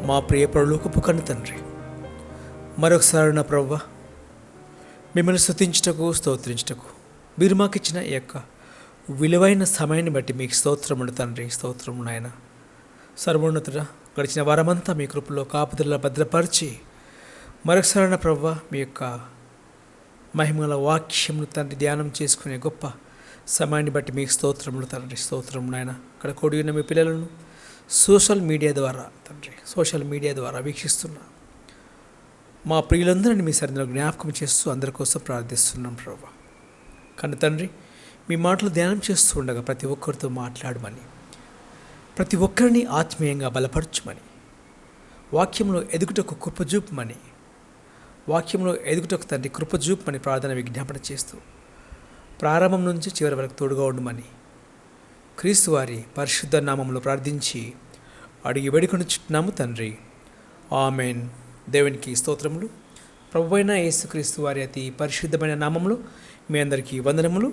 మా ప్రియ పరలోకపు కన్న తండ్రి, మరొకసారి నా ప్రభువా, మిమ్మల్ని స్తుతించుటకు స్తోత్రించుటకు మీరు మాకు ఇచ్చిన ఈ యొక్క విలువైన సమయాన్ని బట్టి మీకు స్తోత్రములు తండ్రి. స్తోత్రము నాయన. సర్వోన్నతుడా, గడిచిన వారమంతా మీ కృపలో కాపుదల భద్రపరిచి మరొకసారి నా ప్రభువా, మీ యొక్క మహిమల వాక్యమును తండ్రి ధ్యానం చేసుకునే గొప్ప సమయాన్ని బట్టి మీకు స్తోత్రములు తండ్రి. స్తోత్రము నాయన. ఇక్కడ కూడి ఉన్న మీ పిల్లలను సోషల్ మీడియా ద్వారా వీక్షిస్తున్న మా ప్రియులందరినీ మీ సరిలో జ్ఞాపకం చేస్తూ అందరి కోసం ప్రార్థిస్తున్నాం ప్రభా. కానీ తండ్రి, మీ మాటలు ధ్యానం చేస్తూ ఉండగా ప్రతి ఒక్కరితో మాట్లాడమని, ప్రతి ఒక్కరిని ఆత్మీయంగా బలపరచమని, వాక్యంలో ఎదుగుటకు కృపజూపమని, తండ్రి కృపజూపమని ప్రార్థన విజ్ఞాపన చేస్తూ ప్రారంభం నుంచి చివరి వరకు తోడుగా ఉండమని క్రీస్తు వారి పరిశుద్ధ నామంలో ప్రార్థించి అడిగి వేడుకొనుచున్నాము తండ్రి. ఆమెన్. దేవునికి స్తోత్రములు. ప్రభువైన యేసుక్రీస్తు వారి అతి పరిశుద్ధమైన నామంలో మీ అందరికీ వందనములు,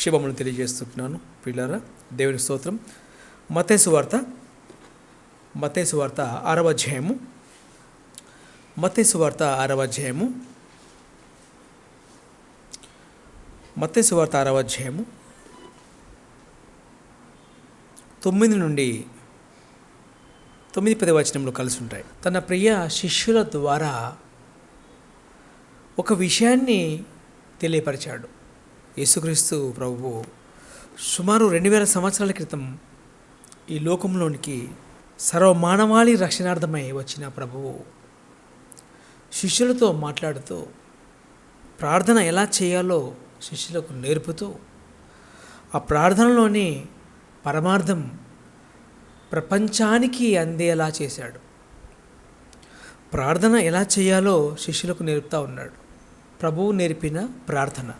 శుభములు తెలియజేస్తున్నాను. పిల్లరా, దేవుని స్తోత్రం. మత్తయి సువార్త 6వ అధ్యాయము. మత్తయి సువార్త 6వ అధ్యాయము 9 నుండి 9-10 వచనంలో కలిసి ఉంటాయి. తన ప్రియ శిష్యుల ద్వారా ఒక విషయాన్ని తెలియపరిచాడు. యేసుక్రీస్తు ప్రభువు సుమారు 2000 సంవత్సరాల క్రితం ఈ లోకంలోనికి సర్వమానవాళి రక్షణార్థమై వచ్చిన ప్రభువు శిష్యులతో మాట్లాడుతూ ప్రార్థన ఎలా చేయాలో శిష్యులకు నేర్పుతూ ఆ ప్రార్థనలోని పరమార్థం ప్రపంచానికి అందేలా చేశాడు. ప్రార్థన ఎలా చేయాలో శిష్యులకు నేర్పుతూ ఉన్నాడు. ప్రభువు నేర్పిన ప్రార్థన.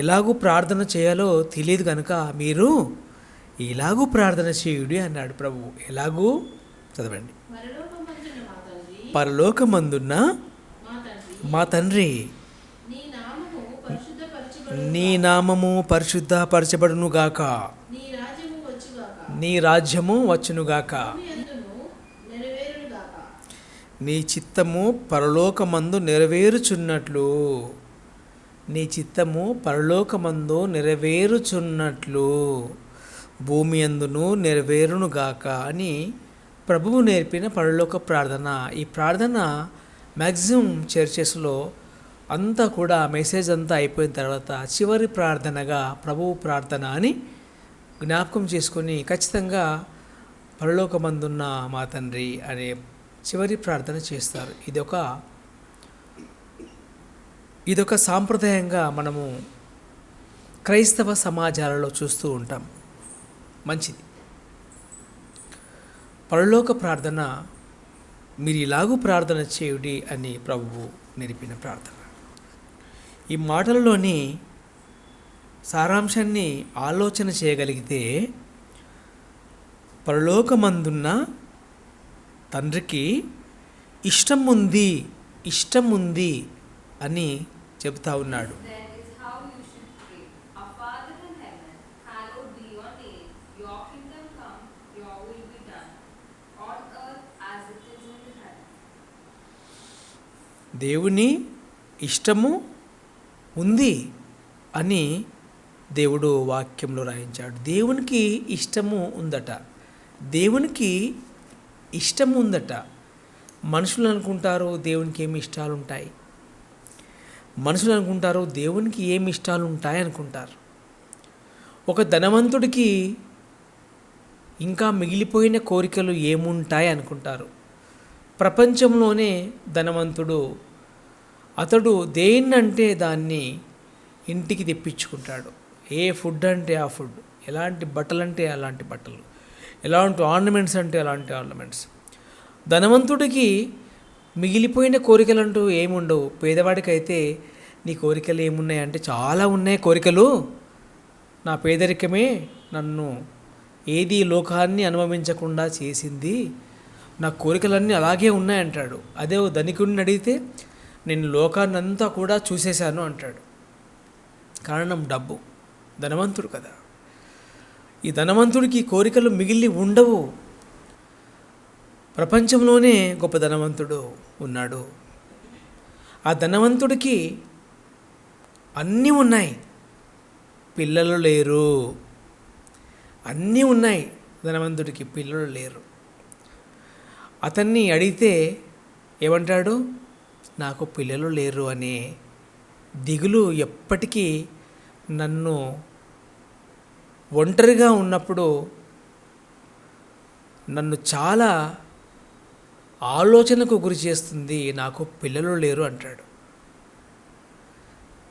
ఎలాగూ ప్రార్థన చేయాలో తెలియదు కనుక మీరు ఇలాగూ ప్రార్థన చేయుడి అన్నాడు ప్రభువు. ఎలాగూ చదవండి. పరలోకమందున్న మా తండ్రి, నీ నామము పరిశుద్ధపరచబడునుగాక, నీ రాజ్యము వచ్చునుగాక, నీ చిత్తము పరలోకమందు నెరవేరుచున్నట్లు, భూమి అందును నెరవేరునుగాక అని ప్రభువు నేర్పిన పరలోక ప్రార్థన. ఈ ప్రార్థన మ్యాక్సిమం చర్చెస్లో అంతా కూడా మెసేజ్ అంతా అయిపోయిన తర్వాత చివరి ప్రార్థనగా ప్రభువు ప్రార్థన అని జ్ఞాపకం చేసుకొని ఖచ్చితంగా పరలోకమందున్న మా తండ్రి అనే చివరి ప్రార్థన చేస్తారు. ఇదొక సాంప్రదాయంగా మనము క్రైస్తవ సమాజాలలో చూస్తూ ఉంటాం. మంచిది. పరలోక ప్రార్థన మీరు ఇలాగూ ప్రార్థన చేయుడి అని ప్రభువు నేర్పిన ప్రార్థన. ఈ మాటలలోని సారాంశాన్ని ఆలోచన చేయగలిగితే పరలోకమందున్న తండ్రికి ఇష్టం ఉంది అని చెబుతా ఉన్నాడు. దేవుని ఇష్టము ఉంది అని దేవుడు వాక్యంలో రాయించాడు. దేవునికి ఇష్టము ఉందట. మనుషులు అనుకుంటారు దేవునికి ఏమి ఇష్టాలు ఉంటాయి, దేవునికి ఏమి ఇష్టాలు ఉంటాయి అనుకుంటారు. ఒక ధనవంతుడికి ఇంకా మిగిలిపోయిన కోరికలు ఏముంటాయి అనుకుంటారు. ప్రపంచంలోనే ధనవంతుడు, అతడు దేన్నంటే దాన్ని ఇంటికి తెప్పించుకుంటాడు. ఏ ఫుడ్ అంటే ఆ ఫుడ్, ఎలాంటి బట్టలు అంటే అలాంటి బట్టలు, ఎలాంటి ఆర్నమెంట్స్ అంటే అలాంటి ఆర్నమెంట్స్. ధనవంతుడికి మిగిలిపోయిన కోరికలు అంటూ ఏముండవు. పేదవాడికైతే నీ కోరికలు ఏమున్నాయంటే చాలా ఉన్నాయి కోరికలు, నా పేదరికమే నన్ను ఏది లోకాన్ని అనుభవించకుండా చేసింది, నా కోరికలన్నీ అలాగే ఉన్నాయంటాడు. అదే ధనికుడిని అడిగితే నేను లోకాన్ని అంతా కూడా చూసేశాను అంటాడు. కారణం డబ్బు, ధనవంతుడు కదా. ఈ ధనవంతుడికి కోరికలు మిగిలి ఉండవు. ప్రపంచంలోనే గొప్ప ధనవంతుడు ఉన్నాడు. ఆ ధనవంతుడికి అన్నీ ఉన్నాయి, పిల్లలు లేరు. అన్నీ ఉన్నాయి, ధనవంతుడికి పిల్లలు లేరు. అతన్ని అడిగితే ఏమంటాడు? నాకు పిల్లలు లేరు అనే దిగులు ఎప్పటికీ నన్ను ఒంటరిగా ఉన్నప్పుడు నన్ను చాలా ఆలోచనకు గురి చేస్తుంది. నాకు పిల్లలు లేరు అంటాడు.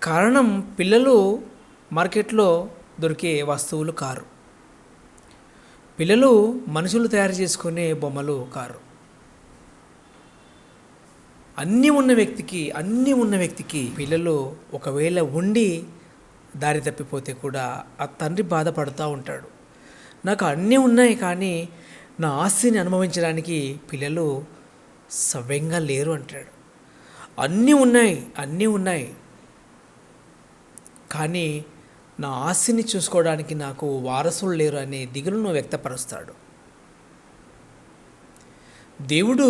కారణం, పిల్లలు మార్కెట్లో దొరికే వస్తువులు కారు. పిల్లలు మనుషులు తయారు చేసుకునే బొమ్మలు కారు. అన్నీ ఉన్న వ్యక్తికి పిల్లలు ఒకవేళ ఉండి దారి తప్పిపోతే కూడా ఆ తండ్రి బాధపడుతూ ఉంటాడు. నాకు అన్నీ ఉన్నాయి కానీ నా ఆస్తిని అనుభవించడానికి పిల్లలు సవ్యంగా లేరు అంటాడు. అన్నీ ఉన్నాయి కానీ నా ఆస్తిని చూసుకోవడానికి నాకు వారసులు లేరు అనే దిగులును వ్యక్తపరుస్తాడు. దేవుడు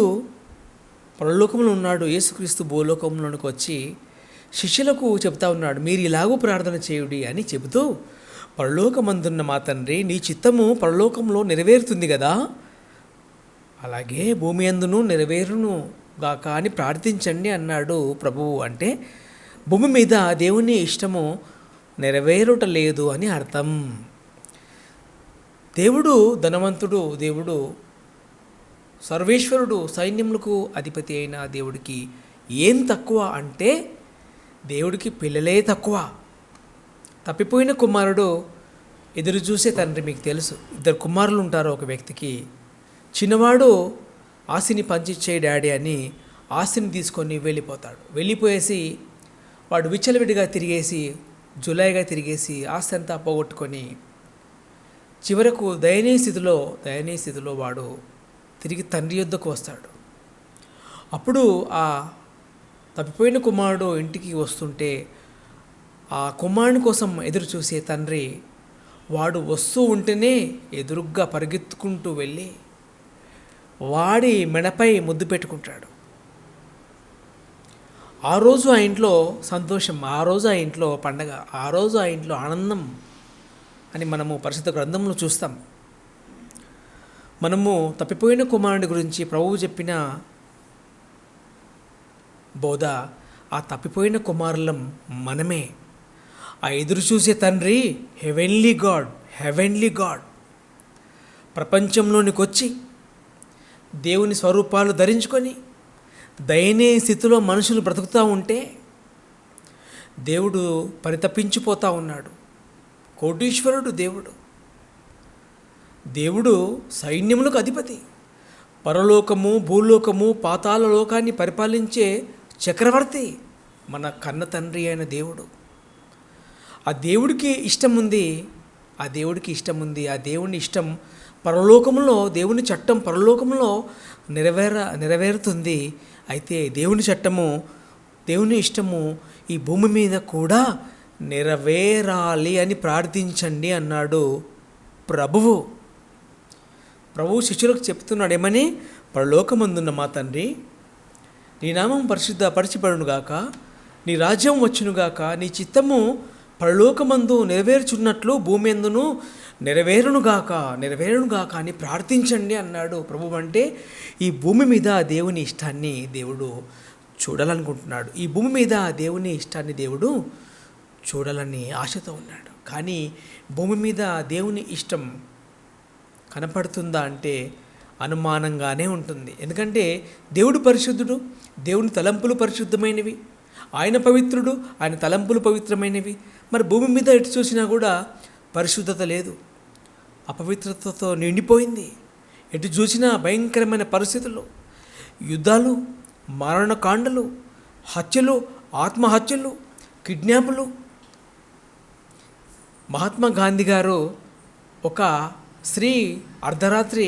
పరలోకంలో ఉన్నాడు, యేసుక్రీస్తు భూలోకంలోనికి వచ్చి శిష్యులకు చెప్తా ఉన్నాడు, మీరు ఇలాగూ ప్రార్థన చేయుడి అని చెబుతూ, పరలోకమందున్న మా తండ్రి, నీ చిత్తము పరలోకంలో నెరవేరుతుంది కదా, అలాగే భూమి అందును నెరవేరును గాక అని ప్రార్థించండి అన్నాడు ప్రభువు. అంటే భూమి మీద దేవుని ఇష్టము నెరవేరుట లేదు అని అర్థం. దేవుడు ధనవంతుడు, దేవుడు సర్వేశ్వరుడు, సైన్యములకు అధిపతి అయిన దేవుడికి ఏం తక్కువ అంటే దేవుడికి పిల్లలే తక్కువ. తప్పిపోయిన కుమారుడు ఎదురు చూసే తండ్రి మీకు తెలుసు. 2 కుమారులు ఉంటారు ఒక వ్యక్తికి. చిన్నవాడు ఆస్తిని పంచిచ్చే డాడీ అని ఆస్తిని తీసుకొని వెళ్ళిపోయేసి వాడు విచ్చలవిడిగా తిరిగేసి, జులాయిగా తిరిగేసి ఆస్తి అంతా పోగొట్టుకొని చివరకు దయనీయ స్థితిలో వాడు తిరిగి తండ్రి యొద్దకు వస్తాడు. అప్పుడు ఆ తప్పిపోయిన కుమారుడు ఇంటికి వస్తుంటే ఆ కుమారుని కోసం ఎదురు చూసే తండ్రి వాడు వస్తూ ఉంటేనే ఎదురుగ్గా పరిగెత్తుకుంటూ వెళ్ళి వాడి మెడపై ముద్దు పెట్టుకుంటాడు. ఆ రోజు ఆ ఇంట్లో సంతోషం, ఆ రోజు ఆ ఇంట్లో పండగ, ఆ రోజు ఆ ఇంట్లో ఆనందం అని మనము పరిశుద్ధ గ్రంథంలో చూస్తాం. మనము తప్పిపోయిన కుమారుడి గురించి ప్రభువు చెప్పిన బోధ, ఆ తప్పిపోయిన కుమారులం మనమే. ఆ ఎదురు చూసే తండ్రి హెవెన్లీ గాడ్ ప్రపంచంలోనికి వచ్చి దేవుని స్వరూపాలు ధరించుకొని దయనీయ స్థితిలో మనుషులు బ్రతుకుతూ ఉంటే దేవుడు పరితపించిపోతూ ఉన్నాడు. కోటీశ్వరుడు దేవుడు సైన్యములకు అధిపతి, పరలోకము భూలోకము పాతాళ లోకాన్ని పరిపాలించే చక్రవర్తి, మన కన్న తండ్రి అయిన దేవుడు. ఆ దేవుడికి ఇష్టం ఉంది. ఆ దేవుని ఇష్టం పరలోకంలో, దేవుని చట్టం పరలోకంలో నెరవేరుతుంది. అయితే దేవుని చట్టము, దేవుని ఇష్టము ఈ భూమి మీద కూడా నెరవేరాలి అని ప్రార్థించండి అన్నాడు ప్రభువు శిష్యులకు చెప్తున్నాడు. ఏమని? పరలోకమందున్న మా తండ్రి, నీ నామం పరిశుద్ధపరచబడునుగాక, నీ రాజ్యం వచ్చునుగాక, నీ చిత్తము పరలోకమందు నెరవేర్చున్నట్లు భూమి అందును నెరవేరునుగాక అని ప్రార్థించండి అన్నాడు ప్రభువు. అంటే ఈ భూమి మీద దేవుని ఇష్టాన్ని దేవుడు చూడాలనుకుంటున్నాడు. ఈ భూమి మీద దేవుని ఇష్టాన్ని దేవుడు చూడాలని ఆశతో ఉన్నాడు. కానీ భూమి మీద దేవుని ఇష్టం కనపడుతుందా అంటే అనుమానంగానే ఉంటుంది. ఎందుకంటే దేవుడు పరిశుద్ధుడు, దేవుని తలంపులు పరిశుద్ధమైనవి, ఆయన పవిత్రుడు, ఆయన తలంపులు పవిత్రమైనవి. మరి భూమి మీద ఎటు చూసినా కూడా పరిశుద్ధత లేదు, అపవిత్రతతో నిండిపోయింది. ఎటు చూసినా భయంకరమైన పరిస్థితులు, యుద్ధాలు, మరణకాండలు, హత్యలు, ఆత్మహత్యలు, కిడ్నాపులు. మహాత్మా గాంధీ గారు ఒక స్త్రీ అర్ధరాత్రి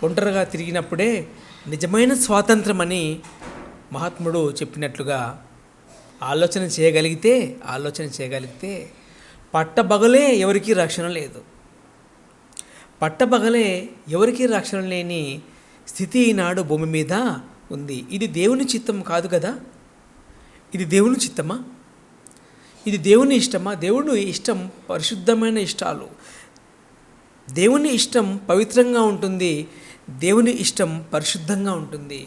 ఒంటరిగా తిరిగినప్పుడే నిజమైన స్వాతంత్రం అని మహాత్ముడు చెప్పినట్లుగా ఆలోచన చేయగలిగితే పట్టబగలే ఎవరికీ రక్షణ లేదు. పట్టబగలే ఎవరికీ రక్షణ లేని స్థితి ఈనాడు భూమి మీద ఉంది. ఇది దేవుని చిత్తం కాదు కదా? ఇది దేవుని చిత్తమా? ఇది దేవుని ఇష్టమా? దేవుని ఇష్టం పరిశుద్ధమైన ఇష్టాలు. దేవుని ఇష్టం పవిత్రంగా ఉంటుంది. దేవుని ఇష్టం పరిశుద్ధంగా ఉంటుంది.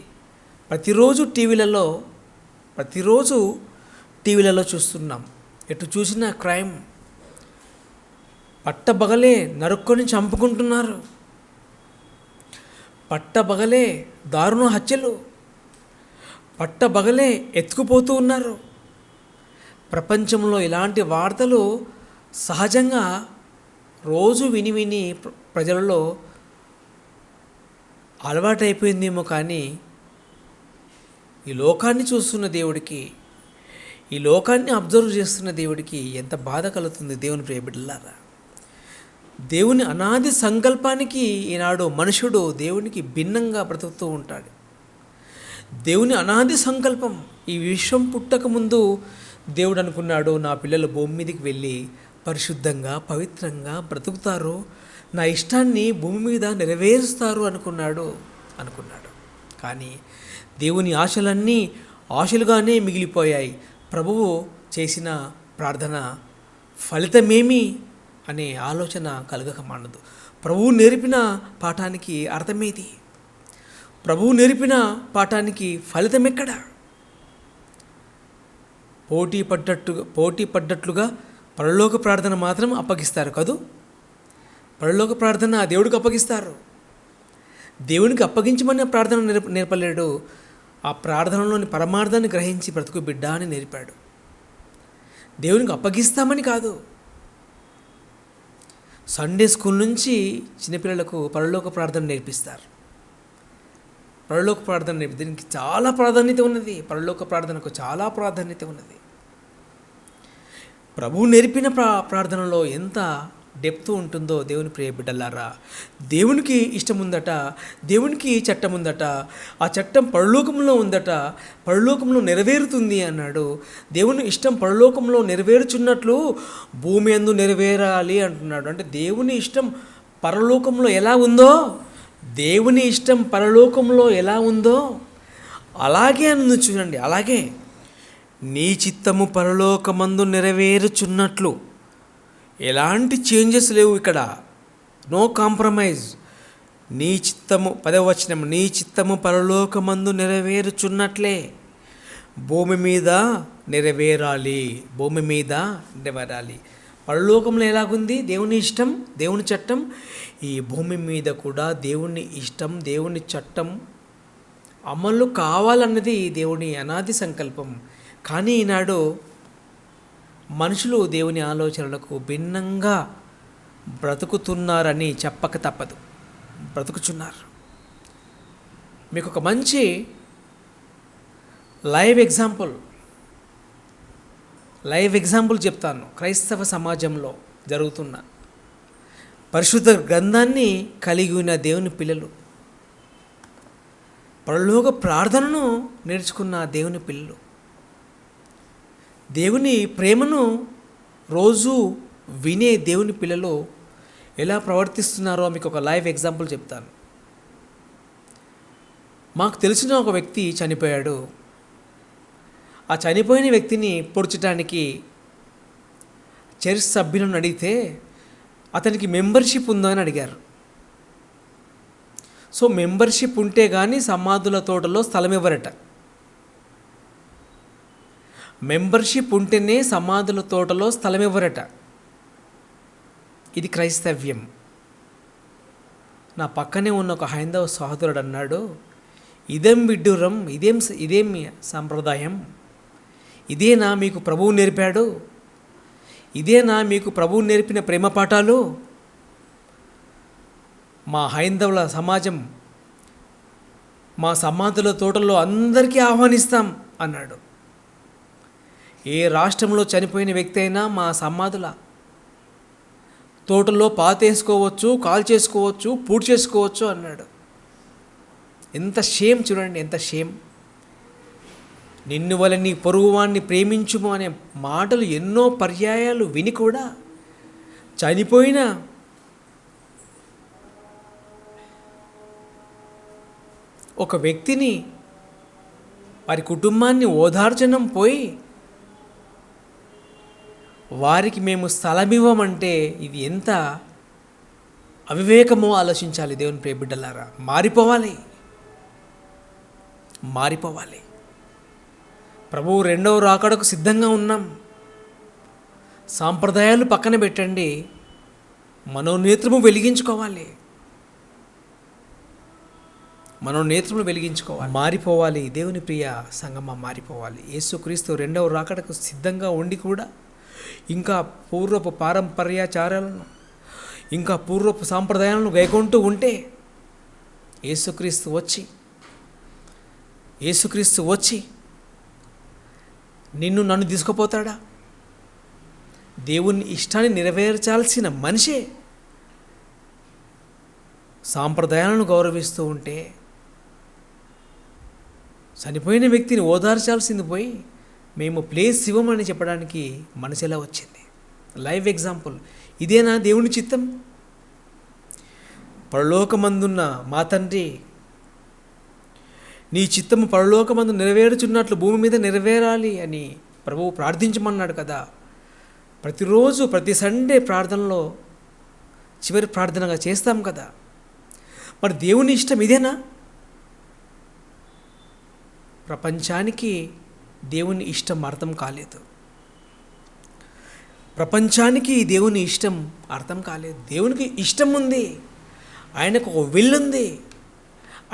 ప్రతిరోజు టీవీలలో చూస్తున్నాం. ఎటు చూసినా క్రైమ్. పట్టబగలే నరుక్కొని చంపుకుంటున్నారు. పట్టబగలే దారుణ హత్యలు. పట్టబగలే ఎత్తుకుపోతూ ఉన్నారు. ప్రపంచంలో ఇలాంటి వార్తలు సహజంగా రోజు విని ప్రజలలో అలవాటైపోయిందేమో. కానీ ఈ లోకాన్ని చూస్తున్న దేవుడికి, ఈ లోకాన్ని అబ్జర్వ్ చేస్తున్న దేవుడికి ఎంత బాధ కలుగుతుంది. దేవుని ప్రియబిడ్డలారా, దేవుని అనాది సంకల్పానికి ఈనాడు మనుషుడు దేవునికి భిన్నంగా బ్రతుకుతూ ఉంటాడు. దేవుని అనాది సంకల్పం, ఈ విశ్వం పుట్టక ముందు దేవుడు అనుకున్నాడు, నా పిల్లలు భూమి మీదకి వెళ్ళి పరిశుద్ధంగా పవిత్రంగా బ్రతుకుతారు, నా ఇష్టాన్ని భూమి మీద నెరవేరుస్తారు అనుకున్నాడు. కానీ దేవుని ఆశలన్నీ ఆశలుగానే మిగిలిపోయాయి. ప్రభువు చేసిన ప్రార్థన ఫలితమేమి అనే ఆలోచన కలగక మానదు. ప్రభువు నేర్పిన పాఠానికి అర్థమేది? ప్రభువు నేర్పిన పాఠానికి ఫలితం ఎక్కడ? పోటీ పడ్డట్లుగా పరలోక ప్రార్థన మాత్రం అప్పగిస్తారు కదూ. పరలోక ప్రార్థన దేవుడికి అప్పగిస్తారు. దేవునికి అప్పగించమని ప్రార్థన నేర్పలేడు. ఆ ప్రార్థనలోని పరమార్థాన్ని గ్రహించి బ్రతుకు బిడ్డ అని నేర్పాడు. దేవునికి అప్పగిస్తామని కాదు. సండే స్కూల్ నుంచి చిన్నపిల్లలకు పరలోక ప్రార్థన నేర్పిస్తారు. పరలోక ప్రార్థన దీనికి చాలా ప్రాధాన్యత ఉన్నది. పరలోక ప్రార్థనకు చాలా ప్రాధాన్యత ఉన్నది. ప్రభువు నేర్పిన ప్రార్థనలో ఎంత డెప్త్ ఉంటుందో దేవుని ప్రియ బిడ్డలారా. దేవునికి ఇష్టం ఉందట, దేవునికి చట్టం ఉందట, ఆ చట్టం పరలోకంలో ఉందట, పరలోకంలో నెరవేరుతుంది అన్నాడు. దేవుని ఇష్టం పరలోకంలో నెరవేరుచున్నట్లు భూమి యందు నెరవేరాలి అంటున్నాడు. అంటే దేవుని ఇష్టం పరలోకంలో ఎలా ఉందో, దేవుని ఇష్టం పరలోకంలో ఎలా ఉందో అలాగే అని చూడండి. అలాగే నీ చిత్తము పరలోకమందు నెరవేరుచున్నట్లు, ఎలాంటి చేంజెస్ లేవు ఇక్కడ, నో కాంప్రమైజ్. నీ చిత్తము 10వ వచనం, నీ చిత్తము పరలోకమందు నెరవేరుచున్నట్లే భూమి మీద నెరవేరాలి. భూమి మీద నెరవేరాలి. పరలోకంలో ఎలాగుంది దేవుని ఇష్టం, దేవుని చట్టం, ఈ భూమి మీద కూడా దేవుని ఇష్టం, దేవుని చట్టం అమలు కావాలన్నది దేవుని అనాది సంకల్పం. కానీ ఈనాడు మనుషులు దేవుని ఆలోచనలకు భిన్నంగా బ్రతుకుతున్నారని చెప్పక తప్పదు. బ్రతుకుచున్నారు. మీకు ఒక మంచి లైవ్ ఎగ్జాంపుల్ చెప్తాను. క్రైస్తవ సమాజంలో జరుగుతున్న పరిశుద్ధ గ్రంథాన్ని కలిగి ఉన్న దేవుని పిల్లలు, పరలోక ప్రార్థనను నేర్చుకున్న దేవుని పిల్లలు, దేవుని ప్రేమను రోజు వినే దేవుని పిల్లలు ఎలా ప్రవర్తిస్తున్నారో మీకు ఒక లైవ్ ఎగ్జాంపుల్ చెప్తాను. మాకు తెలిసిన ఒక వ్యక్తి చనిపోయాడు. ఆ చనిపోయిన వ్యక్తిని పొడ్చడానికి చర్చ్ సభ్యులను అడిగితే అతనికి మెంబర్షిప్ ఉందా అని అడిగారు. సో మెంబర్షిప్ ఉంటే కానీ సమాధుల తోటలో స్థలం ఇవ్వరట. మెంబర్షిప్ ఉంటేనే సమాధుల తోటలో స్థలం ఇవ్వరట. ఇది క్రైస్తవ్యం. నా పక్కనే ఉన్న ఒక హైందవ సహోదరుడు అన్నాడు, ఇదేం విడ్డూరం, ఇదేం సాంప్రదాయం, ఇదేనా మీకు ప్రభువు నేర్పాడు, ఇదేనా మీకు ప్రభువు నేర్పిన ప్రేమ పాఠాలు? మా హైందవుల సమాజం మా సమాధుల తోటలో అందరికీ ఆహ్వానిస్తాం అన్నాడు. ఏ రాష్ట్రంలో చనిపోయిన వ్యక్తి అయినా మా సమాధుల తోటలో పాతేసుకోవచ్చు, కాల్ చేసుకోవచ్చు, పూడ్చి చేసుకోవచ్చు అన్నాడు. ఎంత షేమ్ చూడండి, ఎంత షేమ్. నిన్ను వల్ల నీ పొరుగువాన్ని ప్రేమించుము అనే మాటలు ఎన్నో పర్యాయాలు విని కూడా చనిపోయిన ఒక వ్యక్తిని, వారి కుటుంబాన్ని ఓదార్చడం పోయి వారికి మేము స్థలం ఇవ్వమంటే ఇది ఎంత అవివేకమో ఆలోచించాలి. దేవుని ప్రియ బిడ్డలారా, మారిపోవాలి. ప్రభువు రెండవ రాకడకు సిద్ధంగా ఉన్నాం. సాంప్రదాయాలు పక్కన పెట్టండి, మనోనేత్రము వెలిగించుకోవాలి. మారిపోవాలి. దేవుని ప్రియ సంగమ మారిపోవాలి. యేసుక్రీస్తు రెండవ రాకడకు సిద్ధంగా ఉండి కూడా ఇంకా పూర్వపు పారంపర్యాచారాలను, ఇంకా పూర్వపు సాంప్రదాయాలను గైకొంటూ ఉంటే యేసుక్రీస్తు వచ్చి నిన్ను నన్ను తీసుకుపోతాడా? దేవుని ఇష్టాన్ని నెరవేర్చాల్సిన మనిషే సాంప్రదాయాలను గౌరవిస్తూ ఉంటే, చనిపోయిన వ్యక్తిని ఓదార్చాల్సింది పోయి మేము ప్లేస్ ఇవ్వమని చెప్పడానికి మనసు ఎలా వచ్చింది? Live example. ఇదేనా దేవుని చిత్తం? పరలోకమందున్న మా తండ్రి, నీ చిత్తము పరలోకమందు నెరవేరుచున్నట్లు భూమి మీద నెరవేరాలి అని ప్రభువు ప్రార్థించమన్నాడు కదా. ప్రతిరోజు ప్రతి సండే ప్రార్థనలో చివరి ప్రార్థనగా చేస్తాం కదా. మరి దేవుని ఇష్టం ఇదేనా? ప్రపంచానికి దేవుని ఇష్టం అర్థం కాలేదు. దేవునికి ఇష్టం ఉంది. ఆయనకు ఒక విల్ ఉంది,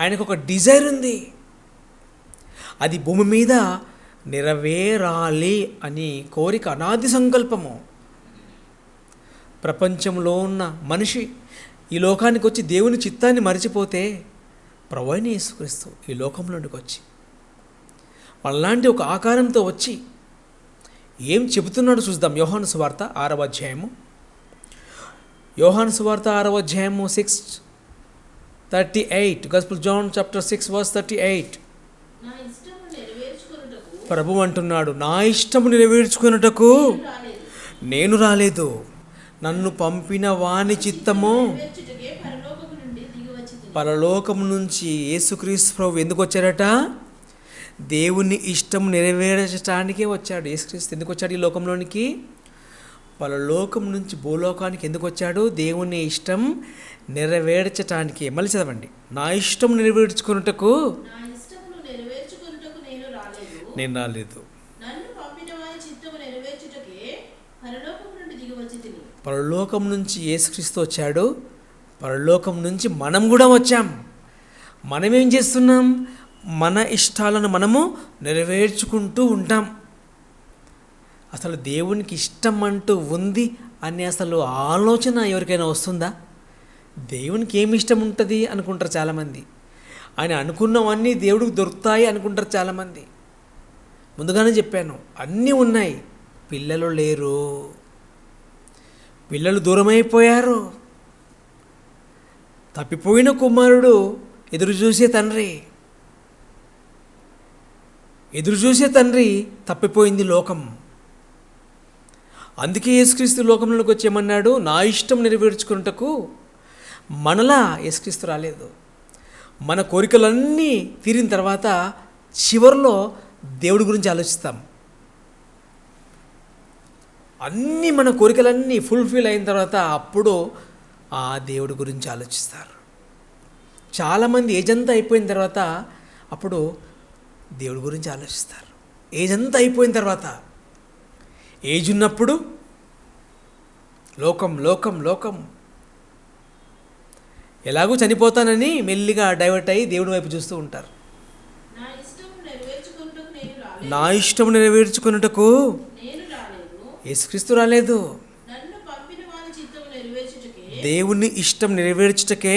ఆయనకు ఒక డిజైర్ ఉంది. అది భూమి మీద నెరవేరాలి అని కోరిక, అనాది సంకల్పము. ప్రపంచంలో ఉన్న మనిషి ఈ లోకానికి వచ్చి దేవుని చిత్తాన్ని మరిచిపోతే ప్రభువైన యేసుక్రీస్తు ఈ లోకంలోనికి వచ్చి అలాంటి ఒక ఆకారంతో వచ్చి ఏం చెబుతున్నాడు చూద్దాం. యోహాను సువార్త 6వ అధ్యాయము 6:38. Gospel John chapter 6:38. ప్రభు అంటున్నాడు, నా ఇష్టము నెరవేర్చుకొనుటకు నేను రాలేదు, నన్ను పంపిన వాని చిత్తము. పరలోకము నుంచి యేసుక్రీస్తు ప్రభు ఎందుకు వచ్చాడట? దేవుని ఇష్టం నెరవేర్చడానికే వచ్చాడు. యేసుక్రీస్తు ఎందుకు వచ్చాడు ఈ లోకంలోనికి? పరలోకం నుంచి భూలోకానికి ఎందుకు వచ్చాడు? దేవుని ఇష్టం నెరవేర్చటానికి. మళ్ళీ చదవండి. నా ఇష్టం నెరవేర్చుకున్నటకు నేను రాలేదు. పరలోకం నుంచి యేసుక్రీస్తు వచ్చాడు, పరలోకం నుంచి మనం కూడా వచ్చాం. మనం ఏం చేస్తున్నాం? మన ఇష్టాలను మనము నెరవేర్చుకుంటూ ఉంటాం. అసలు దేవునికి ఇష్టం అంటూ ఉంది అని అసలు ఆలోచన ఎవరికైనా వస్తుందా? దేవునికి ఏమి ఇష్టం ఉంటుంది అనుకుంటారు చాలామంది. ఆయన అనుకున్నవన్నీ దేవుడికి దొరుకుతాయి అనుకుంటారు చాలామంది. ముందుగానే చెప్పాను, అన్నీ ఉన్నాయి, పిల్లలు లేరు, పిల్లలు దూరమైపోయారు. తప్పిపోయిన కుమారుడు ఎదురు చూసే తండ్రి, తప్పిపోయింది లోకం. అందుకే యేసుక్రీస్తు లోకంలోకి వచ్చేమన్నాడు, నా ఇష్టం నెరవేర్చుకున్నటకు. మనలా యేసుక్రీస్తు రాలేదు. మన కోరికలన్నీ తీరిన తర్వాత చివరిలో దేవుడి గురించి ఆలోచిస్తాం. అన్నీ మన కోరికలన్నీ ఫుల్ఫిల్ అయిన తర్వాత అప్పుడు ఆ దేవుడి గురించి ఆలోచిస్తారు. చాలామంది ఏజ్ అంతా అయిపోయిన తర్వాత అప్పుడు దేవుడి గురించి ఆలోచిస్తారు. ఏజ్ అంతా అయిపోయిన తర్వాత, ఏజ్ ఉన్నప్పుడు లోకం ఎలాగూ చనిపోతానని మెల్లిగా డైవర్ట్ అయ్యి దేవుడి వైపు చూస్తూ ఉంటారు. నా ఇష్టం నెరవేర్చుకున్నటకు యేసుక్రీస్తు రాలేదు, దేవుని ఇష్టం నెరవేర్చుటకే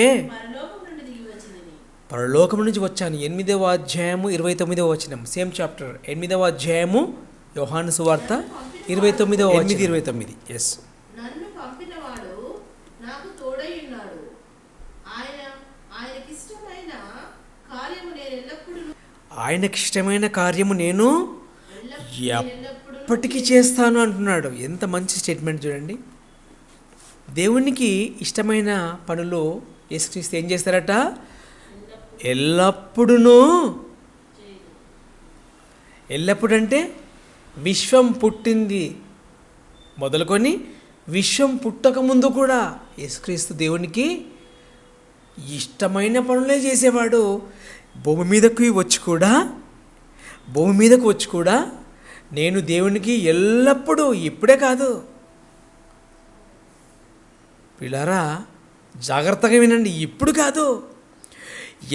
పరలోకం నుంచి వచ్చాను. 8వ అధ్యాయము 29వ వచనం, సేమ్ చాప్టర్, 8వ అధ్యాయము యోహాను సువార్త 29:8-29. ఎస్, ఆయనకిష్టమైన కార్యము నేను ఎప్పటికీ చేస్తాను అంటున్నాడు. ఎంత మంచి స్టేట్మెంట్ చూడండి. దేవునికి ఇష్టమైన పనులు యేసుక్రీస్తు ఏం చేస్తారట? ఎల్లప్పుడూ, ఎల్లప్పుడంటే విశ్వం పుట్టింది మొదలుకొని విశ్వం పుట్టకముందు కూడా యేసుక్రీస్తు దేవునికి ఇష్టమైన పనులే చేసేవాడు. భూమి మీదకి వచ్చి కూడా నేను దేవునికి ఎల్లప్పుడూ, ఇప్పుడే కాదు పిల్లారా జాగ్రత్తగా వినండి, ఇప్పుడు కాదు,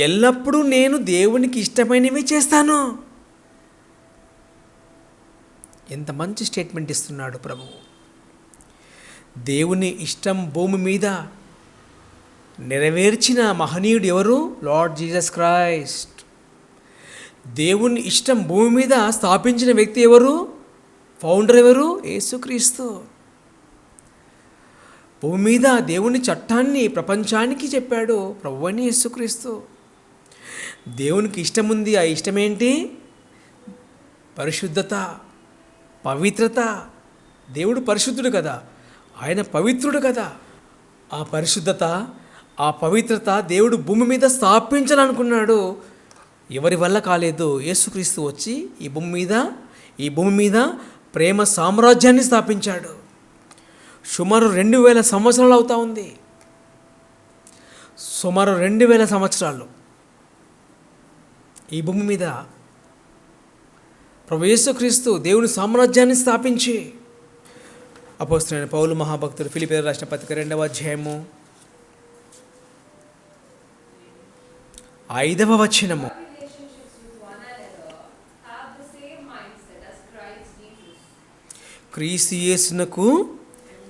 ఎల్లప్పుడూ నేను దేవునికి ఇష్టమైనవి చేస్తాను. ఎంత మంచి స్టేట్మెంట్ ఇస్తున్నాడు ప్రభువు. దేవుని ఇష్టం భూమి మీద నెరవేర్చిన మహనీయుడు ఎవరు? Lord Jesus Christ. దేవుని ఇష్టం భూమి మీద స్థాపించిన వ్యక్తి ఎవరు? ఫౌండర్ ఎవరు? యేసుక్రీస్తు. భూమి మీద దేవుని చట్టాన్ని ప్రపంచానికి చెప్పాడు ప్రభువైన యేసుక్రీస్తు. దేవునికి ఇష్టం ఉంది. ఆ ఇష్టం ఏంటి? పరిశుద్ధత, పవిత్రత. దేవుడు పరిశుద్ధుడు కదా, ఆయన పవిత్రుడు కదా. ఆ పరిశుద్ధత, ఆ పవిత్రత దేవుడు భూమి మీద స్థాపించాలనుకున్నాడు. ఎవరి వల్ల కాలేదు. యేసుక్రీస్తు వచ్చి ఈ భూమి మీద ప్రేమ సామ్రాజ్యాన్ని స్థాపించాడు. సుమారు 2000 సంవత్సరాలు అవుతా ఉంది. సుమారు 2000 సంవత్సరాలు ఈ భూమి మీద ప్రభు యేసుక్రీస్తు దేవుని సామ్రాజ్యాన్ని స్థాపించి, అపోస్తలుడైన పౌలు మహాభక్తుడు ఫిలిప్పీయులకు రాసిన పత్రిక 2వ అధ్యాయము 5వ వచనము. క్రీస్తు యేసునకు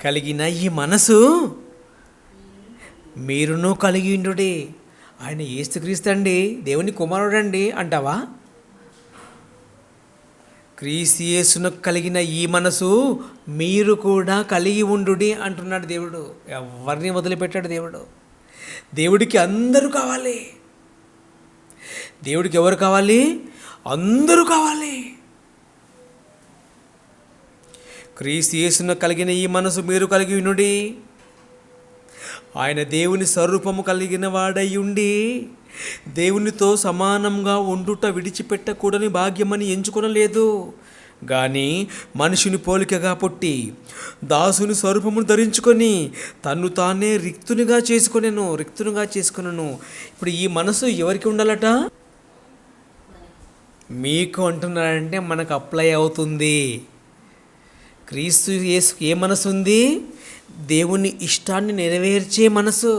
కలిగిన ఈ మనసు మీరును కలిగి ఉండుడి. ఆయన యేసుక్రీస్తు అండి, దేవుని కుమారుడు అండి అంటావా? క్రీస్తు యేసునకు కలిగిన ఈ మనసు మీరు కూడా కలిగి ఉండుడి అంటున్నాడు దేవుడు. ఎవరిని వదిలిపెట్టాడు దేవుడు? దేవుడికి అందరూ కావాలి. దేవుడికి ఎవరు కావాలి? అందరూ కావాలి. క్రీస్తు యేసునకు కలిగిన ఈ మనసు మీరు కలిగి ఉండుడి. ఆయన దేవుని స్వరూపము కలిగిన వాడై ఉండి దేవునితో సమానంగా ఉండుట విడిచిపెట్టకూడని భాగ్యమని ఎంచుకొనలేదు, కానీ మనుషుని పోలికగా పుట్టి దాసుని స్వరూపమును ధరించుకొని తన్ను తానే రిక్తునిగా చేసుకొనెను. ఇప్పుడు ఈ మనసు ఎవరికి ఉండాలట? మీకు అంటున్నారంటే మనకు అప్లై అవుతుంది. క్రీస్తు యేసుకు ఏ మనసు ఉంది? దేవుని ఇష్టాన్ని నెరవేర్చే మనసు.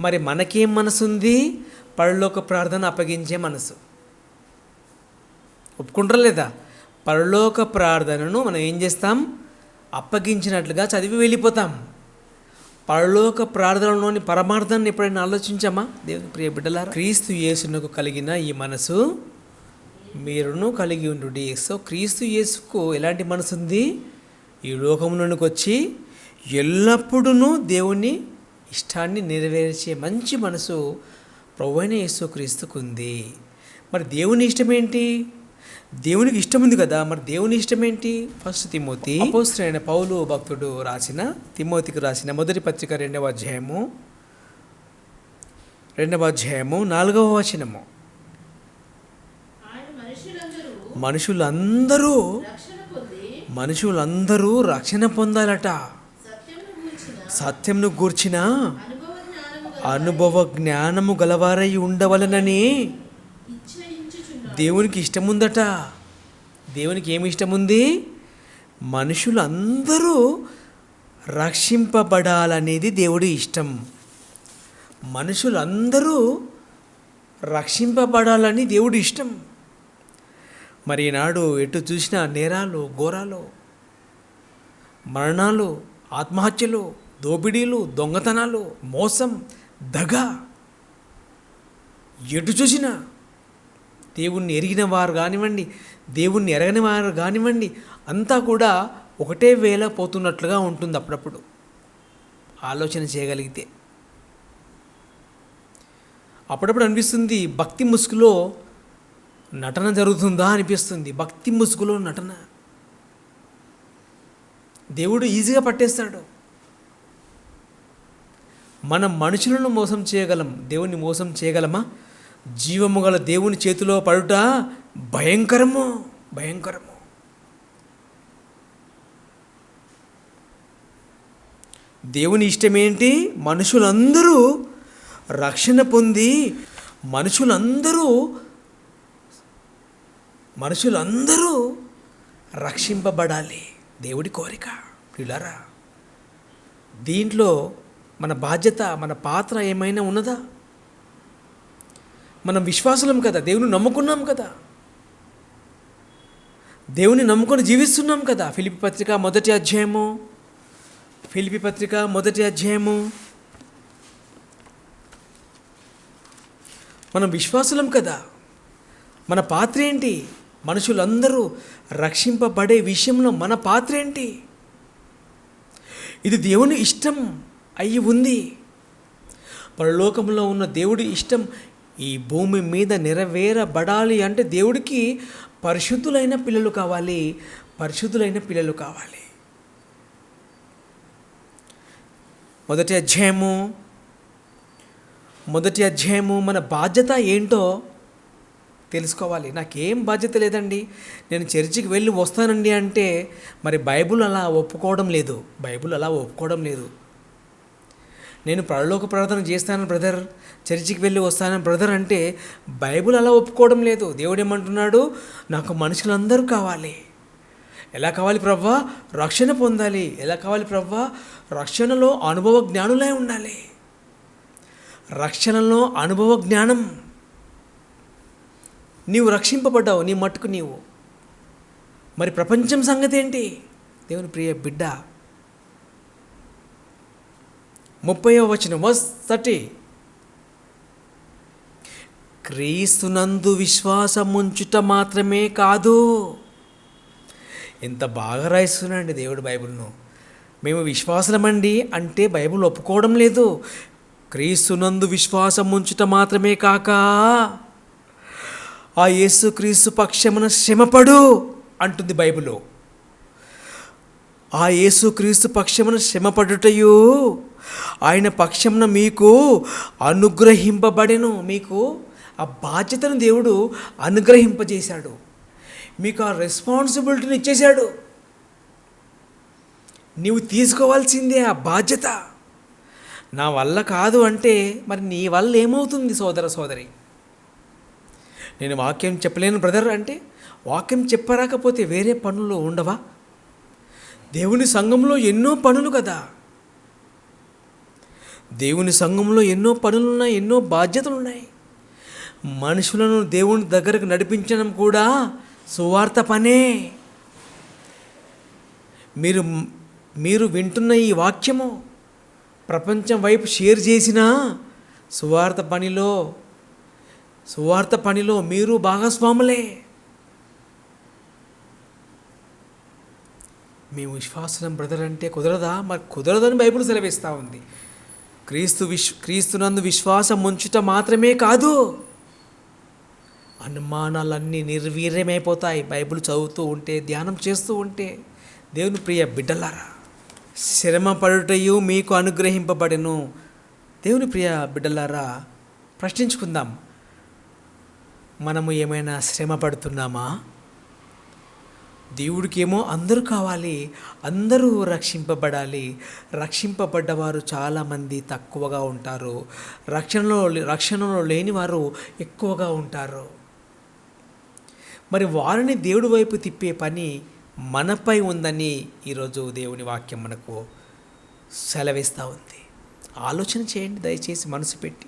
మరి మనకేం మనసు ఉంది? పరలోక ప్రార్థన అప్పగించే మనసు. ఒప్పుకుంటారా లేదా? పరలోక ప్రార్థనను మనం ఏం చేస్తాం? అప్పగించినట్లుగా చదివి వెళ్ళిపోతాం. పరలోక ప్రార్థనలోని పరమార్థాన్ని ఎప్పుడైనా ఆలోచించామా? దేవుని ప్రియ బిడ్డలారా, క్రీస్తు యేసునకు కలిగిన ఈ మనసు మీరును కలిగి ఉండుడి. సో క్రీస్తు యేసుకు ఎలాంటి మనసు ఉంది? ఈ లోకంలోనికి వచ్చి ఎల్లప్పుడూ దేవుని ఇష్టాన్ని నెరవేర్చే మంచి మనసు ప్రభువైన యేసుక్రీస్తుకు ఉంది. మరి దేవుని ఇష్టం ఏంటి? దేవునికి ఇష్టం ఉంది కదా, మరి దేవుని ఇష్టం ఏంటి? ఫస్ట్ తిమోతి, అపోస్తలుడైన పౌలు భక్తుడు రాసిన తిమోతికి రాసిన మొదటి పత్రిక 2వ అధ్యాయము 4వ వచనము. మనుషులందరూ రక్షణ పొందాలట. సత్యంను గూర్చిన అనుభవ జ్ఞానము గలవారై ఉండవలనని దేవునికి ఇష్టముందట. దేవునికి ఏమి ఇష్టముంది? మనుషులందరూ రక్షింపబడాలనేది దేవుడి ఇష్టం. మనుషులందరూ రక్షింపబడాలని దేవుడి ఇష్టం. మరి ఈనాడు ఎటు చూసినా నేరాలు, ఘోరాలు, మరణాలు, ఆత్మహత్యలు, దోపిడీలు, దొంగతనాలు, మోసం, దగ, ఎటు చూసినా దేవుణ్ణి ఎరిగిన వారు కానివ్వండి, దేవుణ్ణి ఎరగని వారు కానివ్వండి, అంతా కూడా ఒకటే వేళ పోతున్నట్లుగా ఉంటుంది. అప్పుడప్పుడు ఆలోచన చేయగలిగితే అప్పుడప్పుడు అనిపిస్తుంది, భక్తి ముసుగులో నటన జరుగుతుందా అనిపిస్తుంది. భక్తి ముసుగులో నటన దేవుడు ఈజీగా పట్టేస్తాడు. మనం మనుషులను మోసం చేయగలం, దేవుణ్ణి మోసం చేయగలమా? జీవము గల దేవుని చేతిలో పడుట భయంకరము, భయంకరము. దేవుని ఇష్టమేంటి? మనుషులందరూ రక్షణ పొంది మనుషులందరూ రక్షింపబడాలి. దేవుడి కోరిక. ప్రియులారా, దీంట్లో మన బాధ్యత, మన పాత్ర ఏమైనా ఉన్నదా? మనం విశ్వాసులం కదా, దేవుని నమ్ముకున్నాం కదా, దేవుని నమ్ముకొని జీవిస్తున్నాం కదా. ఫిలిప్పీ పత్రిక మొదటి అధ్యాయము మనం విశ్వాసులం కదా. మన పాత్ర ఏంటి? మనుషులందరూ రక్షింపబడే విషయంలో మన పాత్ర ఏంటి? ఇది దేవుని ఇష్టం అయి ఉంది. పరలోకంలో ఉన్న దేవుడి ఇష్టం ఈ భూమి మీద నెరవేరబడాలి అంటే దేవుడికి పరిశుద్ధులైన పిల్లలు కావాలి. మొదటి అధ్యాయము మన బాధ్యత ఏంటో తెలుసుకోవాలి. నాకేం బాధ్యత లేదండి, నేను చర్చికి వెళ్ళి వస్తానండి అంటే మరి బైబుల్ అలా ఒప్పుకోవడం లేదు. నేను పరలోక ప్రార్థన చేస్తాను బ్రదర్, చర్చికి వెళ్ళి వస్తాను బ్రదర్ అంటే బైబుల్ అలా ఒప్పుకోవడం లేదు. దేవుడు ఏమంటున్నాడు? నాకు మనుషులందరూ కావాలి. ఎలా కావాలి ప్రవ్వా? రక్షణ పొందాలి. ఎలా కావాలి ప్రవ్వా? రక్షణలో అనుభవ జ్ఞానులై ఉండాలి. రక్షణలో అనుభవ జ్ఞానం. నీవు రక్షింపబడ్డావు, నీ మట్టుకు నీవు. మరి ప్రపంచం సంగతి ఏంటి? దేవుని ప్రియ బిడ్డ, 30వ వచనం, verse 30. క్రీస్తునందు విశ్వాసముంచుట మాత్రమే కాదు. ఎంత బాగా రాయిస్తున్నాండి దేవుడు బైబిల్ను. మేము విశ్వాసలమండి అంటే బైబిల్ ఒప్పుకోవడం లేదు. క్రీస్తునందు విశ్వాసముంచుట మాత్రమే కాక ఆ యేసుక్రీస్తు పక్షమున శ్రమపడు అంటుంది బైబిలు. ఆ యేసుక్రీస్తు పక్షమున శ్రమపడుటయు ఆయన పక్షమున మీకు అనుగ్రహింపబడెను. మీకు ఆ బాధ్యతను దేవుడు అనుగ్రహింపజేశాడు. మీకు ఆ రెస్పాన్సిబిలిటీని ఇచ్చేశాడు. నీవు తీసుకోవాల్సిందే ఆ బాధ్యత. నా వల్ల కాదు అంటే మరి నీ వల్ల ఏమవుతుంది సోదర సోదరి? నేను వాక్యం చెప్పలేను బ్రదర్ అంటే వాక్యం చెప్పరాకపోతే వేరే పనులు ఉండవా? దేవుని సంఘంలో ఎన్నో పనులు కదా. దేవుని సంఘంలో ఎన్నో పనులున్నాయి, ఎన్నో బాధ్యతలు ఉన్నాయి. మనుషులను దేవుని దగ్గరకు నడిపించడం కూడా సువార్త పనే. మీరు వింటున్న ఈ వాక్యము ప్రపంచం వైపు షేర్ చేసిన సువార్త పనిలో మీరు భాగస్వాములే. మేము విశ్వాసం బ్రదర్ అంటే కుదరదా? మరి కుదరదని బైబిల్ సెలవిస్తూ ఉంది. క్రీస్తునందు విశ్వాసం ఉంచుట మాత్రమే కాదు, అనుమానాలన్నీ నిర్వీర్యమైపోతాయి బైబిల్ చదువుతూ ఉంటే, ధ్యానం చేస్తూ ఉంటే. దేవుని ప్రియ బిడ్డలారా, శ్రమ పడుటయు మీకు అనుగ్రహింపబడెను. దేవుని ప్రియ బిడ్డలారా, ప్రశ్నించుకుందాం, మనము ఏమైనా శ్రమ పడుతున్నామా? దేవుడికి ఏమో అందరూ కావాలి, అందరూ రక్షింపబడాలి. రక్షింపబడ్డవారు చాలామంది తక్కువగా ఉంటారు, రక్షణలో లేని వారు ఎక్కువగా ఉంటారు. మరి వారిని దేవుడి వైపు తిప్పే పని మనపై ఉందని ఈరోజు దేవుని వాక్యం మనకు సెలవిస్తూ ఉంది. ఆలోచన చేయండి దయచేసి, మనసు పెట్టి.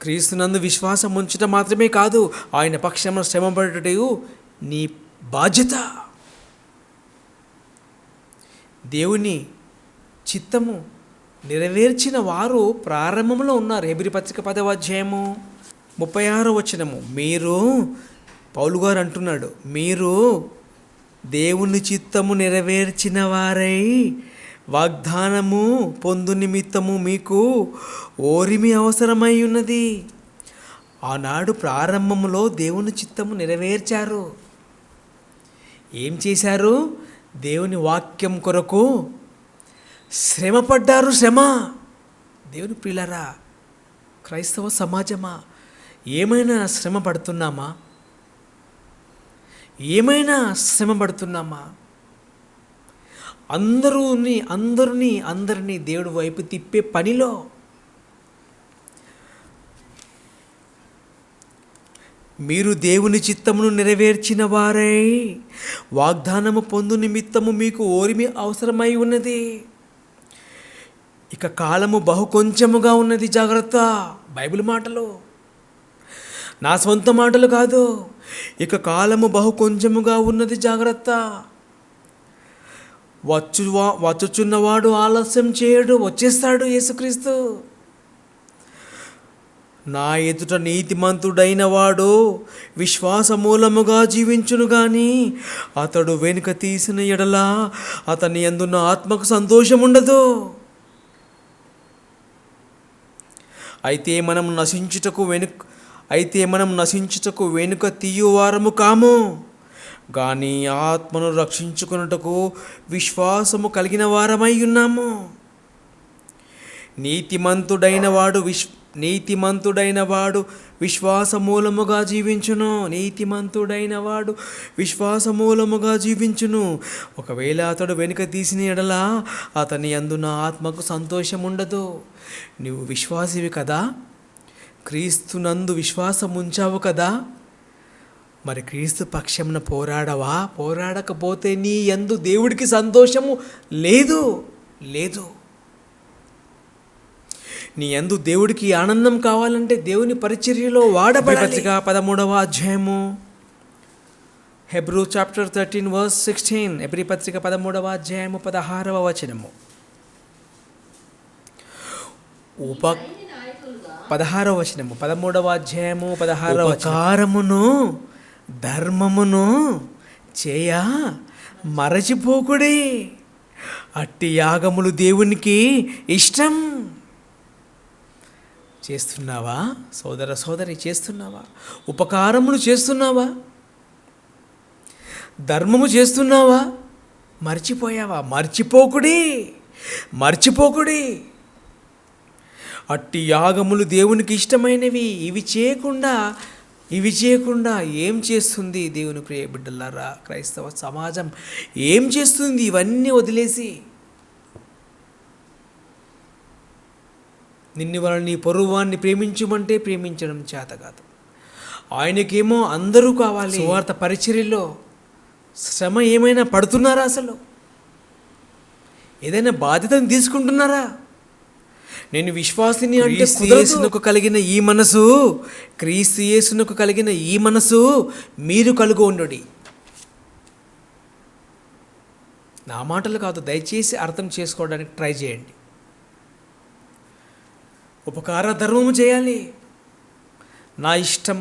క్రీస్తునందు విశ్వాసం ఉంచడం మాత్రమే కాదు, ఆయన పక్షమున శ్రమపడుటయు నీ బాధ్యత. దేవుని చిత్తము నెరవేర్చిన వారు ప్రారంభంలో ఉన్నారు. హెబ్రీ పత్రిక 10వ అధ్యాయము 36వ వచనము. మీరు, పౌలు గారు అంటున్నాడు, మీరు దేవుని చిత్తము నెరవేర్చిన వారై వాగ్దానము పొందు నిమిత్తము మీకు ఓరిమి అవసరమై ఉన్నది. ఆనాడు ప్రారంభంలో దేవుని చిత్తము నెరవేర్చారు. ఏం చేశారు? దేవుని వాక్యం కొరకు శ్రమపడ్డారు. శ్రమ. దేవుని ప్రియులారా, క్రైస్తవ సమాజమా, ఏమైనా శ్రమ పడుతున్నామా? ఏమైనా శ్రమ పడుతున్నామా? అందరినీ దేవుడి వైపు తిప్పే పనిలో మీరు దేవుని చిత్తమును నెరవేర్చిన వారై వాగ్దానము పొందు నిమిత్తము మీకు ఓరిమి అవసరమై ఉన్నది. ఇక కాలము బహు కొంచెముగా ఉన్నది, జాగ్రత్త. బైబిల్ మాటలు, నా సొంత మాటలు కాదు. ఇక కాలము బహు కొంచెముగా ఉన్నది, జాగ్రత్త. వచ్చుచున్నవాడు ఆలస్యం చేయడు, వచ్చేస్తాడు యేసుక్రీస్తు. నా ఎదుట నీతిమంతుడైన వాడు విశ్వాసమూలముగా జీవించును గాని అతడు వెనుక తీసిన ఎడల అతని యందున్న ఆత్మకు సంతోషం ఉండదు. అయితే మనం నశించుటకు వెనుక తీయువారము కాము, కానీ ఆత్మను రక్షించుకొనుటకు విశ్వాసము కలిగిన వారమై ఉన్నాము. నీతిమంతుడైన వాడు విశ్వాసమూలముగా జీవించును. ఒకవేళ అతడు వెనుక తీసిన ఎడల అతని యందున ఆత్మకు సంతోషం ఉండదు. నువ్వు విశ్వాసివి కదా, క్రీస్తునందు విశ్వాసం ఉంచావు కదా, మరి క్రీస్తు పక్షమున పోరాడవా? పోరాడకపోతే నీ యందు దేవుడికి సంతోషము లేదు. నీ యందు దేవుడికి ఆనందం కావాలంటే దేవుని పరిచర్యలో వాడబడాలి. 13వ అధ్యాయము, హెబ్రూ చాప్టర్ 13 verse 16. ఎబ్రీ పత్రిక 13వ అధ్యాయము 16వ వచనము. 16వ వచనము, 13వ అధ్యాయము 16వ వచనం. ఉపకారమును ధర్మమును చేయ మరచిపోకుడి, అట్టి యాగములు దేవునికి ఇష్టం. చేస్తున్నావా సోదర సోదరి? చేస్తున్నావా? ఉపకారములు చేస్తున్నావా? ధర్మము చేస్తున్నావా? మర్చిపోయావా? మర్చిపోకుడి. అట్టి యాగములు దేవునికి ఇష్టమైనవి. ఇవి చేయకుండా ఏం చేస్తుంది దేవుని ప్రియ బిడ్డలారా? క్రైస్తవ సమాజం ఏం చేస్తుంది? ఇవన్నీ వదిలేసి నిన్ను వలన నీ పొరుగువాన్ని ప్రేమించమంటే ప్రేమించడం చేత కాదు. ఆయనకేమో అందరూ కావాలి. సువార్త పరిచర్యలో శ్రమ ఏమైనా పడుతున్నారా? అసలు ఏదైనా బాధ్యతను తీసుకుంటున్నారా? నేను విశ్వాసిని అంటే క్రీస్తు యేసునకు కలిగిన ఈ మనసు మీరు కలుగు ఉండుడి. నా మాటలు కాదు, దయచేసి అర్థం చేసుకోవడానికి ట్రై చేయండి. ఉపకార ధర్మము చేయాలి. నా ఇష్టం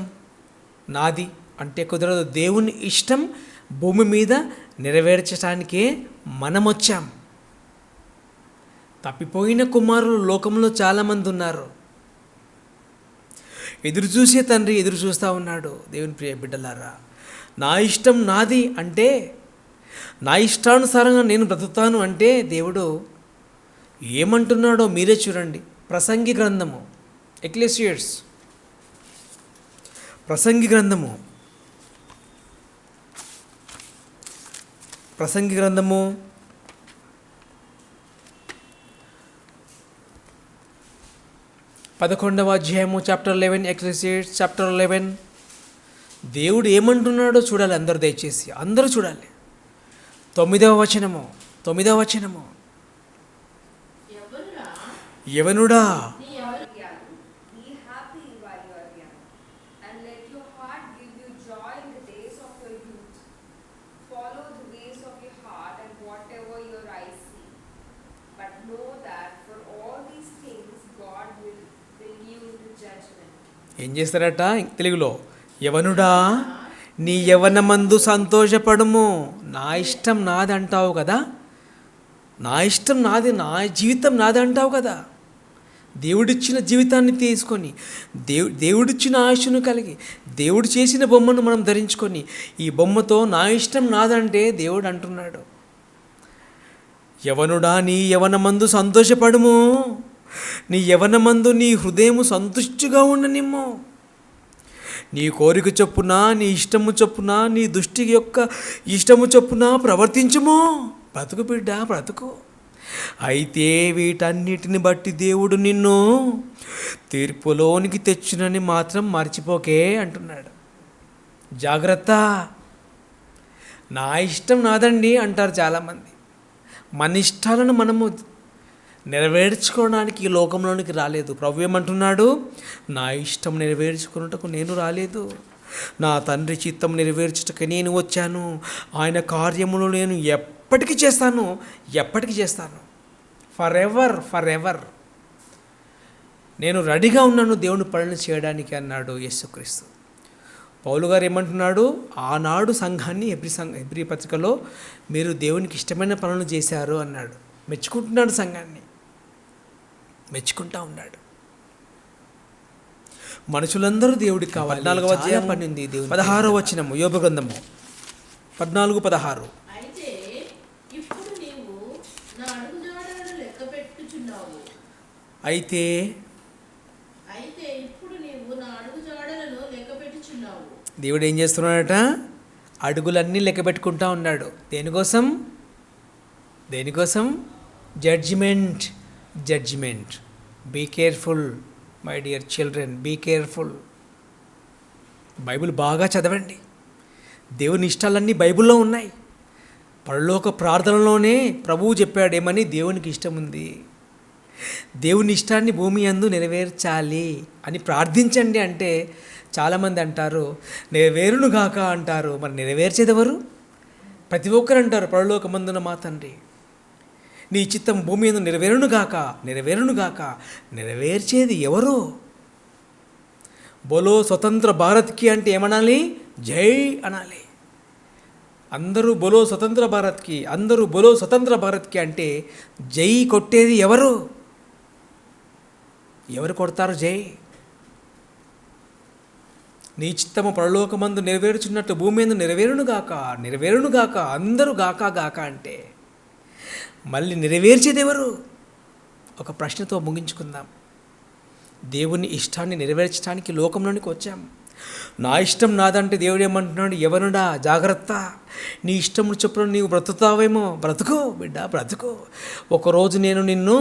నాది అంటే కుదరదు. దేవుని ఇష్టం భూమి మీద నెరవేర్చడానికే మనం వచ్చాం. తప్పిపోయిన కుమారులు లోకంలో చాలామంది ఉన్నారు. ఎదురుచూసే తండ్రి ఎదురు చూస్తూ ఉన్నాడు. దేవుని ప్రియ బిడ్డలారా, నా ఇష్టం నాది అంటే, నా ఇష్టానుసారంగా నేను బ్రతుకుతాను అంటే దేవుడు ఏమంటున్నాడో మీరే చూడండి. ప్రసంగి గ్రంథము, ఎక్లెసియర్స్ ప్రసంగి గ్రంథము 11వ అధ్యాయము చాప్టర్ 11, ఎక్లెసియర్స్ చాప్టర్ 11. దేవుడు ఏమంటున్నాడో చూడాలి. దయచేసి అందరూ చూడాలి. 9వ వచనము యవనుడా, ఏం చేస్తారట తెలుగులో? యవనుడా, నీ యవనమందు సంతోషపడము. నా ఇష్టం నాది అంటావు కదా, నా ఇష్టం నాది, నా జీవితం నాది అంటావు కదా. దేవుడిచ్చిన జీవితాన్ని తీసుకొని, దేవుడిచ్చిన ఆయుష్ను కలిగి, దేవుడు చేసిన బొమ్మను మనం ధరించుకొని, ఈ బొమ్మతో నా ఇష్టం నాదంటే దేవుడు అంటున్నాడు, యవనుడా నీ యవనమందు సంతోషపడుము. నీ యవనమందు నీ హృదయము సంతుష్టిగా ఉండనిమ్ము. నీ కోరిక చొప్పున, నీ ఇష్టము చొప్పున, నీ దృష్టి యొక్క ఇష్టము చొప్పున ప్రవర్తించుము. బ్రతుకు బిడ్డ, బ్రతుకు. అయితే వీటన్నిటిని బట్టి దేవుడు నిన్ను తీర్పులోనికి తెచ్చునని మాత్రం మర్చిపోకే అంటున్నాడు. జాగ్రత్త. నా ఇష్టం నాదండి అంటారు చాలామంది. మన ఇష్టాలను మనము నెరవేర్చుకోవడానికి ఈ లోకంలోనికి రాలేదు. ప్రభు ఏమంటున్నాడు? నా ఇష్టం నెరవేర్చుకున్నటకు నేను రాలేదు, నా తండ్రి చిత్తం నెరవేర్చుటకు నేను వచ్చాను. ఆయన కార్యములు నేను ఎప్పటికీ చేస్తాను, ఎప్పటికీ చేస్తాను. ఫర్ ఎవర్ నేను రెడీగా ఉన్నాను దేవుని పనులు చేయడానికి అన్నాడు యేసుక్రీస్తు. పౌలు గారు ఏమంటున్నాడు? ఆనాడు సంఘాన్ని ఎబ్రీ పత్రికలో మీరు దేవునికి ఇష్టమైన పనులు చేశారు అన్నాడు. మెచ్చుకుంటున్నాడు, సంఘాన్ని మెచ్చుకుంటా ఉన్నాడు. మనుషులందరూ దేవుడికి కావాలి. 14వ అధ్యాయం 16వ వచనము, యోబు గ్రంథము 14:16. అయితే ఇప్పుడు నీవు నా అడుగుజాడలను లెక్కపెట్టుచున్నావు. దేవుడు ఏం చేస్తున్నాడట? అడుగులన్నీ లెక్క పెట్టుకుంటా ఉన్నాడు. దేనికోసం? Judgement. Be careful my dear children, be careful. Bible బాగా చదవండి. దేవుని ఇష్టాలన్నీ బైబిల్లో ఉన్నాయి. పరలోక ప్రార్థనలోనే ప్రభువు చెప్పాడు ఏమని? దేవునికి ఇష్టం ఉంది, దేవుని ఇష్టాన్ని భూమి యందు నెరవేర్చాలి అని ప్రార్థించండి అంటే చాలామంది అంటారు నెరవేరును గాక అంటారు. మరి నెరవేర్చేది ఎవరు? ప్రతి ఒక్కరు అంటారు పరలోకమందున మా తండ్రి నీ చిత్తం భూమి యందు నెరవేరును గాక. నెరవేర్చేది ఎవరు? బోలో స్వతంత్ర భారత్కి అంటే ఏమనాలి? జై అనాలి. అందరూ బోలో స్వతంత్ర భారత్కి అంటే జై కొట్టేది ఎవరు? ఎవరు కొడతారు జై? నీ చిత్తము పరలోకమందు నెరవేర్చున్నట్టు భూమి యందు నెరవేరును గాక. అందరూ గాక అంటే మళ్ళీ నెరవేర్చేది ఎవరు? ఒక ప్రశ్నతో ముగించుకుందాం. దేవుని ఇష్టాన్ని నెరవేర్చడానికి లోకంలోనికి వచ్చాం. నా ఇష్టం నాదంటే దేవుడు ఏమంటున్నాడు? ఎవరుడా జాగ్రత్త, నీ ఇష్టం చొప్పున నీవు బ్రతుకుతావేమో. బ్రతుకు బిడ్డ, బ్రతుకు. ఒకరోజు నేను నిన్ను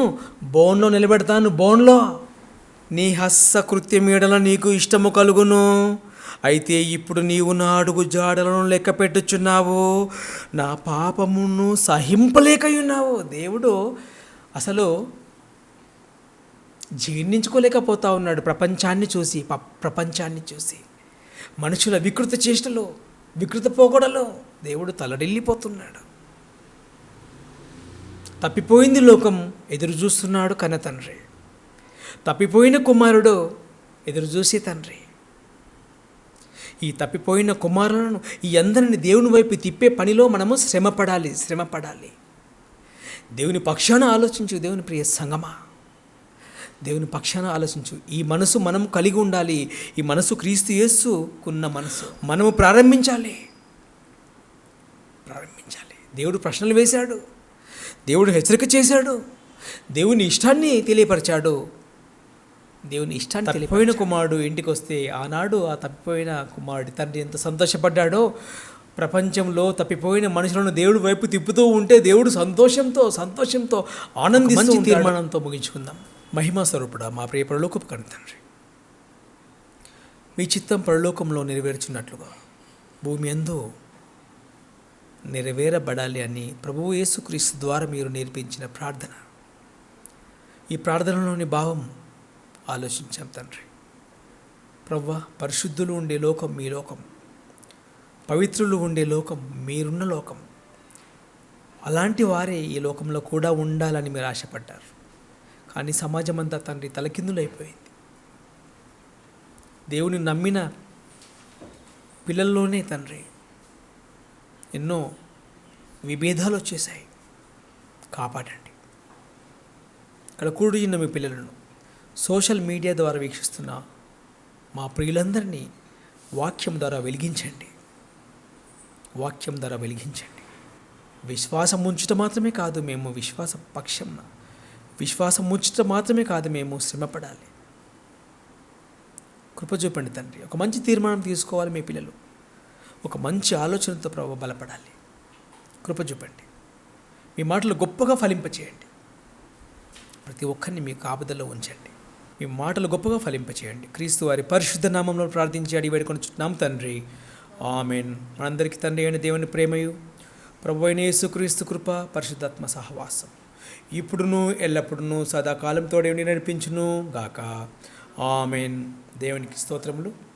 బోన్లో నిలబెడతాను. బోన్లో నీ హస్త కృత్యమీడల నీకు ఇష్టము కలుగును. అయితే ఇప్పుడు నీవు నా అడుగు జాడలను లెక్క పెట్టుచున్నావు, నా పాపమును సహింపలేకయున్నావు. దేవుడు అసలు జీర్ణించుకోలేకపోతా ఉన్నాడు ప్రపంచాన్ని చూసి. మనుషుల వికృత చేష్టలు, వికృత పోకడలు దేవుడు తలడిల్లిపోతున్నాడు. తప్పిపోయింది లోకం, ఎదురు చూస్తున్నాడు కన్న తండ్రి. తప్పిపోయిన కుమారుడు ఎదురు చూసే తండ్రి. ఈ తప్పిపోయిన కుమారులను ఈ అందరిని దేవుని వైపు తిప్పే పనిలో మనము శ్రమపడాలి. దేవుని పక్షాన ఆలోచించు. దేవుని ప్రియ సంగమా, దేవుని పక్షాన ఆలోచించు. ఈ మనసు మనం కలిగి ఉండాలి. ఈ మనసు క్రీస్తు యేసుకున్న మనసు. మనము ప్రారంభించాలి. దేవుడు ప్రశ్నలు వేశాడు, దేవుడు హెచ్చరిక చేశాడు, దేవుని ఇష్టాన్ని తెలియపరిచాడు. తప్పిపోయిన కుమారుడు ఇంటికి వస్తే ఆనాడు ఆ తప్పిపోయిన కుమారుడి తండ్రి ఎంత సంతోషపడ్డాడో. ప్రపంచంలో తప్పిపోయిన మనుషులను దేవుడి వైపు తిప్పుతూ ఉంటే దేవుడు సంతోషంతో ఆనందిస్తూ తీర్మానంతో ముగించుకుందాం. మహిమా స్వరూపుడా, మా ప్రియ పరలోకపు కన్న తండ్రి, మీ చిత్తం పరలోకంలో నెరవేర్చున్నట్లుగా భూమి యందు నెరవేరబడాలి అని ప్రభువు యేసుక్రీస్తు ద్వారా మీరు నేర్పించిన ప్రార్థన. ఈ ప్రార్థనలోని భావం ఆలోచించాం తండ్రి. ప్రభువా, పరిశుద్ధులు ఉండే లోకం మీ లోకం, పవిత్రులు ఉండే లోకం మీరున్న లోకం. అలాంటి వారే ఈ లోకంలో కూడా ఉండాలని మీరు ఆశపడ్డారు. కానీ సమాజం అంతా తండ్రి తలకిందులైపోయింది. దేవుని నమ్మిన పిల్లల్లోనే తండ్రి ఎన్నో విభేదాలు వచ్చేసాయి. కాపాడండి. ఇక్కడ కూడిన మీ పిల్లలను సోషల్ మీడియా ద్వారా వీక్షిస్తున్న మా ప్రియులందరినీ వాక్యం ద్వారా వెలిగించండి. విశ్వాసం ఉంచుట మాత్రమే కాదు, మేము విశ్వాస పక్షంన విశ్వాసం ఉంచడం మాత్రమే కాదు, మేము శ్రమపడాలి. కృప చూపండి తండ్రి. ఒక మంచి తీర్మానం తీసుకోవాలి మీ పిల్లలు. ఒక మంచి ఆలోచనతో ప్రభు బలపడాలి. కృప చూపండి. మీ మాటలు గొప్పగా ఫలింపచేయండి. ప్రతి ఒక్కరిని మీ కాపుదల్లో ఉంచండి. మీ మాటలు గొప్పగా ఫలింపచేయండి. క్రీస్తు వారి పరిశుద్ధ నామంలో ప్రార్థించి అడిగి వేడుకొనుచున్నాం తండ్రి. ఆమేన్. మనందరికీ తండ్రి అయిన దేవుని ప్రేమయు, ప్రభు అయిన యేసుక్రీస్తు కృప, పరిశుద్ధాత్మ సహవాసం ఇప్పుడును ఎల్లప్పుడూ సదాకాలంతో నడిపించును గాక. ఆమేన్. దేవునికి స్తోత్రములు.